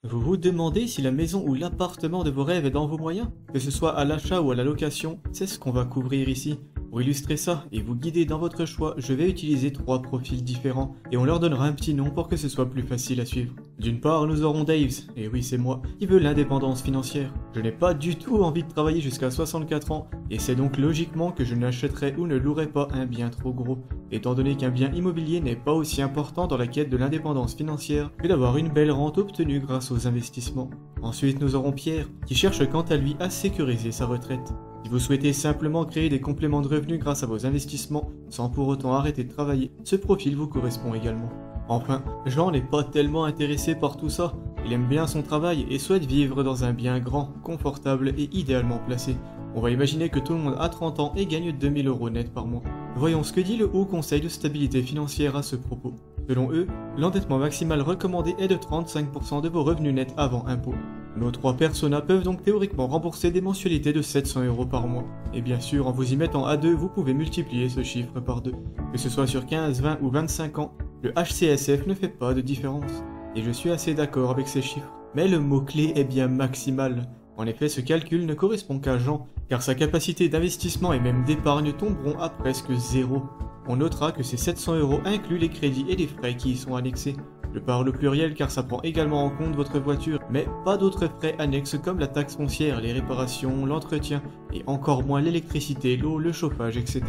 Vous vous demandez si la maison ou l'appartement de vos rêves est dans vos moyens? Que ce soit à l'achat ou à la location, c'est ce qu'on va couvrir ici. Pour illustrer ça et vous guider dans votre choix, je vais utiliser 3 profils différents et on leur donnera un petit nom pour que ce soit plus facile à suivre. D'une part, nous aurons Daves, et oui c'est moi, qui veut l'indépendance financière. Je n'ai pas du tout envie de travailler jusqu'à 64 ans et c'est donc logiquement que je n'achèterai ou ne louerai pas un bien trop gros, étant donné qu'un bien immobilier n'est pas aussi important dans la quête de l'indépendance financière que d'avoir une belle rente obtenue grâce aux investissements. Ensuite, nous aurons Pierre, qui cherche quant à lui à sécuriser sa retraite. Si vous souhaitez simplement créer des compléments de revenus grâce à vos investissements, sans pour autant arrêter de travailler, ce profil vous correspond également. Enfin, Jean n'est pas tellement intéressé par tout ça. Il aime bien son travail et souhaite vivre dans un bien grand, confortable et idéalement placé. On va imaginer que tout le monde a 30 ans et gagne 2000 € net par mois. Voyons ce que dit le Haut Conseil de stabilité financière à ce propos. Selon eux, l'endettement maximal recommandé est de 35% de vos revenus nets avant impôt. Nos 3 personas peuvent donc théoriquement rembourser des mensualités de 700 € par mois. Et bien sûr, en vous y mettant à 2, vous pouvez multiplier ce chiffre par 2. Que ce soit sur 15, 20 ou 25 ans, le HCSF ne fait pas de différence. Et je suis assez d'accord avec ces chiffres. Mais le mot-clé est bien maximal. En effet, ce calcul ne correspond qu'à Jean, car sa capacité d'investissement et même d'épargne tomberont à presque 0. On notera que ces 700 € incluent les crédits et les frais qui y sont annexés. Je parle au pluriel car ça prend également en compte votre voiture, mais pas d'autres frais annexes comme la taxe foncière, les réparations, l'entretien, et encore moins l'électricité, l'eau, le chauffage, etc.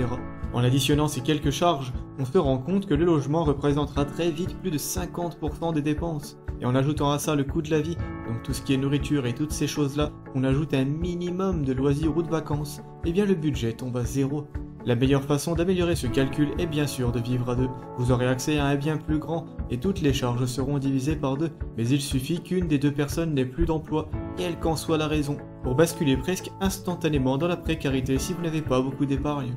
En additionnant ces quelques charges, on se rend compte que le logement représentera très vite plus de 50% des dépenses. Et en ajoutant à ça le coût de la vie, donc tout ce qui est nourriture et toutes ces choses-là, on ajoute un minimum de loisirs ou de vacances, et bien le budget tombe à 0. La meilleure façon d'améliorer ce calcul est bien sûr de vivre à 2. Vous aurez accès à un bien plus grand et toutes les charges seront divisées par 2. Mais il suffit qu'une des 2 personnes n'ait plus d'emploi, quelle qu'en soit la raison, pour basculer presque instantanément dans la précarité si vous n'avez pas beaucoup d'épargne.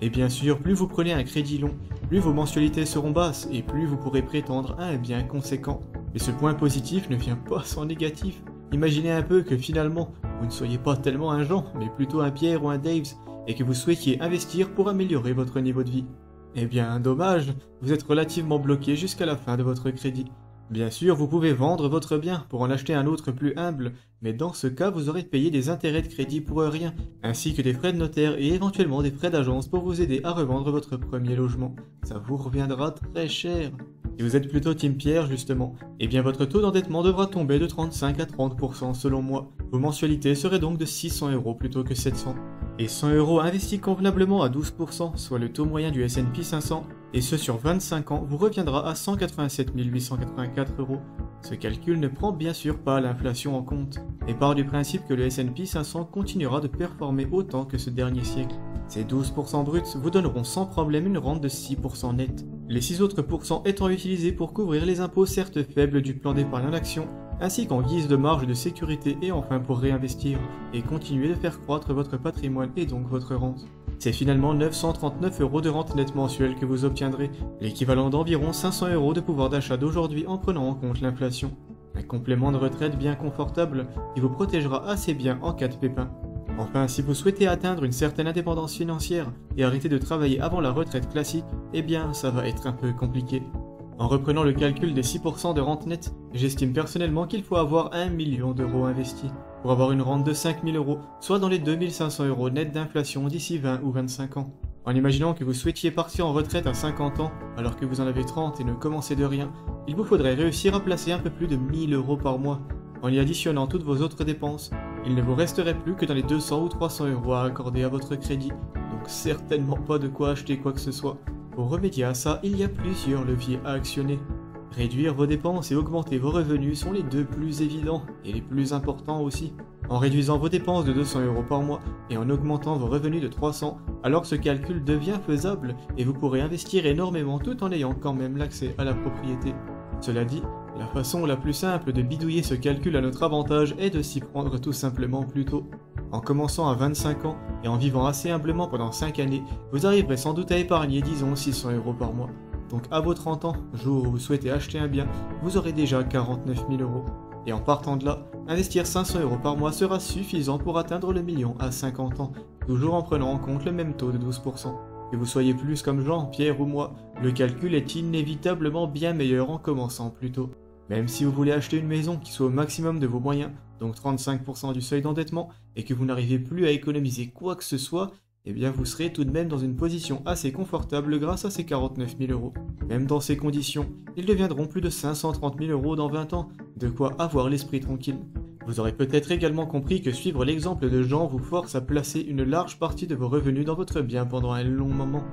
Et bien sûr, plus vous prenez un crédit long, plus vos mensualités seront basses et plus vous pourrez prétendre à un bien conséquent. Mais ce point positif ne vient pas sans négatif. Imaginez un peu que finalement, vous ne soyez pas tellement un Jean, mais plutôt un Pierre ou un Daves, et que vous souhaitiez investir pour améliorer votre niveau de vie. Eh bien, dommage, vous êtes relativement bloqué jusqu'à la fin de votre crédit. Bien sûr, vous pouvez vendre votre bien pour en acheter un autre plus humble, mais dans ce cas, vous aurez payé des intérêts de crédit pour rien, ainsi que des frais de notaire et éventuellement des frais d'agence pour vous aider à revendre votre premier logement. Ça vous reviendra très cher. Si vous êtes plutôt Team Pierre justement, eh bien votre taux d'endettement devra tomber de 35 à 30% selon moi. Vos mensualités seraient donc de 600 € plutôt que 700. Et 100 € investis convenablement à 12%, soit le taux moyen du S&P 500, et ce sur 25 ans, vous reviendra à 187 884 €. Ce calcul ne prend bien sûr pas l'inflation en compte, et part du principe que le S&P 500 continuera de performer autant que ce dernier siècle. Ces 12% bruts vous donneront sans problème une rente de 6% net, les 6 autres pourcents étant utilisés pour couvrir les impôts certes faibles du plan d'épargne en action, ainsi qu'en guise de marge de sécurité et enfin pour réinvestir et continuer de faire croître votre patrimoine et donc votre rente. C'est finalement 939 € de rente nette mensuelle que vous obtiendrez, l'équivalent d'environ 500 € de pouvoir d'achat d'aujourd'hui en prenant en compte l'inflation. Un complément de retraite bien confortable qui vous protégera assez bien en cas de pépin. Enfin, si vous souhaitez atteindre une certaine indépendance financière et arrêter de travailler avant la retraite classique, eh bien ça va être un peu compliqué. En reprenant le calcul des 6% de rente nette, j'estime personnellement qu'il faut avoir 1 million d'euros investis pour avoir une rente de 5000 €, soit dans les 2500 € net d'inflation d'ici 20 ou 25 ans. En imaginant que vous souhaitiez partir en retraite à 50 ans alors que vous en avez 30 et ne commencez de rien, il vous faudrait réussir à placer un peu plus de 1000 € par mois. En y additionnant toutes vos autres dépenses, il ne vous resterait plus que dans les 200 ou 300 € à accorder à votre crédit, donc certainement pas de quoi acheter quoi que ce soit. Pour remédier à ça, il y a plusieurs leviers à actionner. Réduire vos dépenses et augmenter vos revenus sont les 2 plus évidents et les plus importants aussi. En réduisant vos dépenses de 200 € par mois et en augmentant vos revenus de 300, alors ce calcul devient faisable et vous pourrez investir énormément tout en ayant quand même l'accès à la propriété. Cela dit, la façon la plus simple de bidouiller ce calcul à notre avantage est de s'y prendre tout simplement plus tôt. En commençant à 25 ans et en vivant assez humblement pendant 5 années, vous arriverez sans doute à épargner disons 600 € par mois. Donc à vos 30 ans, jour où vous souhaitez acheter un bien, vous aurez déjà 49 000 €. Et en partant de là, investir 500 € par mois sera suffisant pour atteindre le million à 50 ans, toujours en prenant en compte le même taux de 12%. Que vous soyez plus comme Jean, Pierre ou moi, le calcul est inévitablement bien meilleur en commençant plus tôt. Même si vous voulez acheter une maison qui soit au maximum de vos moyens, donc 35% du seuil d'endettement, et que vous n'arrivez plus à économiser quoi que ce soit, eh bien vous serez tout de même dans une position assez confortable grâce à ces 49 000 euros. Même dans ces conditions, ils deviendront plus de 530 000 euros dans 20 ans, de quoi avoir l'esprit tranquille. Vous aurez peut-être également compris que suivre l'exemple de Jean vous force à placer une large partie de vos revenus dans votre bien pendant un long moment.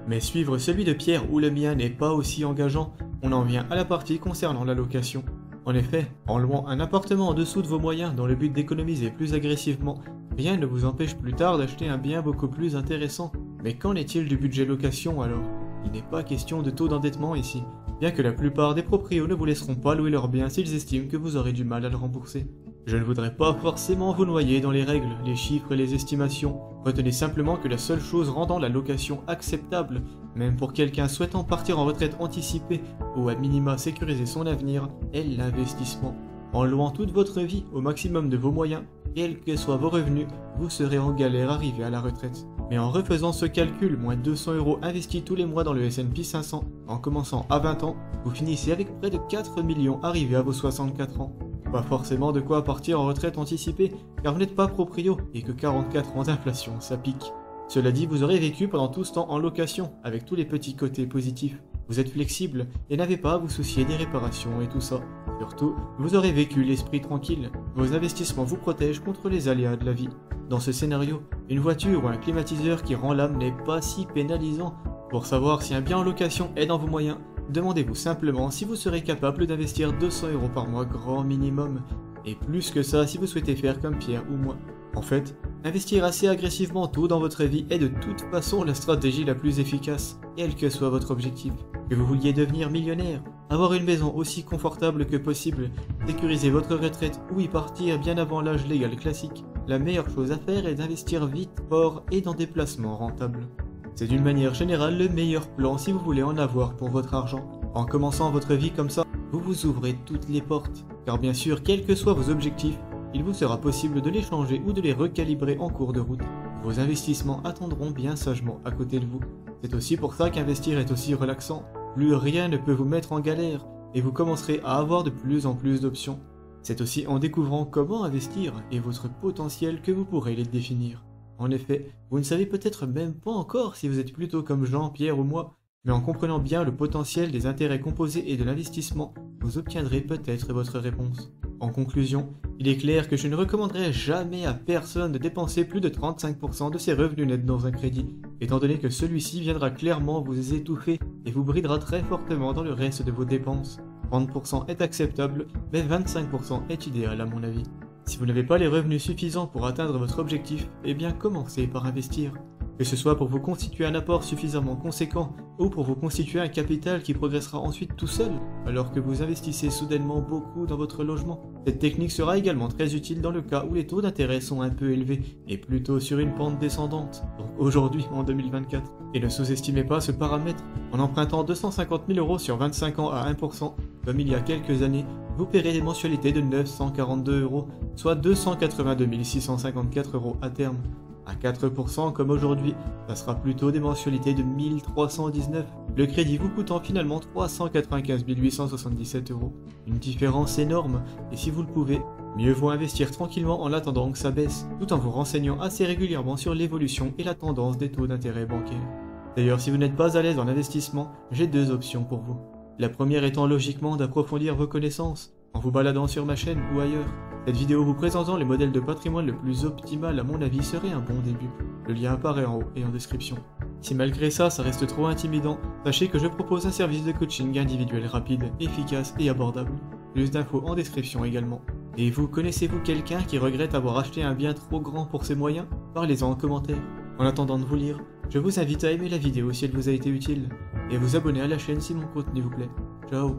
Mais suivre celui de Pierre ou le mien n'est pas aussi engageant, on en vient à la partie concernant la location. En effet, en louant un appartement en dessous de vos moyens dans le but d'économiser plus agressivement, rien ne vous empêche plus tard d'acheter un bien beaucoup plus intéressant. Mais qu'en est-il du budget location alors? Il n'est pas question de taux d'endettement ici, bien que la plupart des proprios ne vous laisseront pas louer leur bien s'ils estiment que vous aurez du mal à le rembourser. Je ne voudrais pas forcément vous noyer dans les règles, les chiffres et les estimations. Retenez simplement que la seule chose rendant la location acceptable, même pour quelqu'un souhaitant partir en retraite anticipée ou à minima sécuriser son avenir, est l'investissement. En louant toute votre vie au maximum de vos moyens, quels que soient vos revenus, vous serez en galère arrivé à la retraite. Mais en refaisant ce calcul, moins 200 euros investis tous les mois dans le S&P 500, en commençant à 20 ans, vous finissez avec près de 4 millions arrivés à vos 64 ans. Pas forcément de quoi partir en retraite anticipée, car vous n'êtes pas proprio et que 44 ans d'inflation, ça pique. Cela dit, vous aurez vécu pendant tout ce temps en location, avec tous les petits côtés positifs. Vous êtes flexible et n'avez pas à vous soucier des réparations et tout ça. Surtout, vous aurez vécu l'esprit tranquille. Vos investissements vous protègent contre les aléas de la vie. Dans ce scénario, une voiture ou un climatiseur qui rend l'âme n'est pas si pénalisant. Pour savoir si un bien en location est dans vos moyens, demandez-vous simplement si vous serez capable d'investir 200 euros par mois grand minimum. Et plus que ça si vous souhaitez faire comme Pierre ou moi. En fait, investir assez agressivement tôt dans votre vie est de toute façon la stratégie la plus efficace, quel que soit votre objectif. Que vous vouliez devenir millionnaire, avoir une maison aussi confortable que possible, sécuriser votre retraite ou y partir bien avant l'âge légal classique, la meilleure chose à faire est d'investir vite, fort et dans des placements rentables. C'est d'une manière générale le meilleur plan si vous voulez en avoir pour votre argent. En commençant votre vie comme ça, vous vous ouvrez toutes les portes, car bien sûr, quels que soient vos objectifs, il vous sera possible de les changer ou de les recalibrer en cours de route. Vos investissements attendront bien sagement à côté de vous. C'est aussi pour ça qu'investir est aussi relaxant. Plus rien ne peut vous mettre en galère et vous commencerez à avoir de plus en plus d'options. C'est aussi en découvrant comment investir et votre potentiel que vous pourrez les définir. En effet, vous ne savez peut-être même pas encore si vous êtes plutôt comme Jean, Pierre ou moi, mais en comprenant bien le potentiel des intérêts composés et de l'investissement, vous obtiendrez peut-être votre réponse. En conclusion, il est clair que je ne recommanderais jamais à personne de dépenser plus de 35% de ses revenus nets dans un crédit, étant donné que celui-ci viendra clairement vous étouffer et vous bridera très fortement dans le reste de vos dépenses. 30% est acceptable, mais 25% est idéal à mon avis. Si vous n'avez pas les revenus suffisants pour atteindre votre objectif, eh bien commencez par investir. Que ce soit pour vous constituer un apport suffisamment conséquent ou pour vous constituer un capital qui progressera ensuite tout seul, alors que vous investissez soudainement beaucoup dans votre logement. Cette technique sera également très utile dans le cas où les taux d'intérêt sont un peu élevés et plutôt sur une pente descendante, donc aujourd'hui en 2024. Et ne sous-estimez pas ce paramètre. En empruntant 250 000 euros sur 25 ans à 1%, comme il y a quelques années, vous paierez des mensualités de 942 euros, soit 282 654 euros à terme. À 4% comme aujourd'hui, ça sera plutôt des mensualités de 1319, le crédit vous coûtant finalement 395 877 euros. Une différence énorme, et si vous le pouvez, mieux vaut investir tranquillement en attendant que ça baisse, tout en vous renseignant assez régulièrement sur l'évolution et la tendance des taux d'intérêt bancaires. D'ailleurs, si vous n'êtes pas à l'aise en investissement, j'ai deux options pour vous. La première étant logiquement d'approfondir vos connaissances, en vous baladant sur ma chaîne ou ailleurs. Cette vidéo vous présentant le modèle de patrimoine le plus optimal à mon avis serait un bon début. Le lien apparaît en haut et en description. Si malgré ça reste trop intimidant, sachez que je propose un service de coaching individuel rapide, efficace et abordable. Plus d'infos en description également. Et vous, connaissez-vous quelqu'un qui regrette avoir acheté un bien trop grand pour ses moyens? Parlez-en en commentaire. En attendant de vous lire, je vous invite à aimer la vidéo si elle vous a été utile, et à vous abonner à la chaîne si mon contenu vous plaît. Ciao.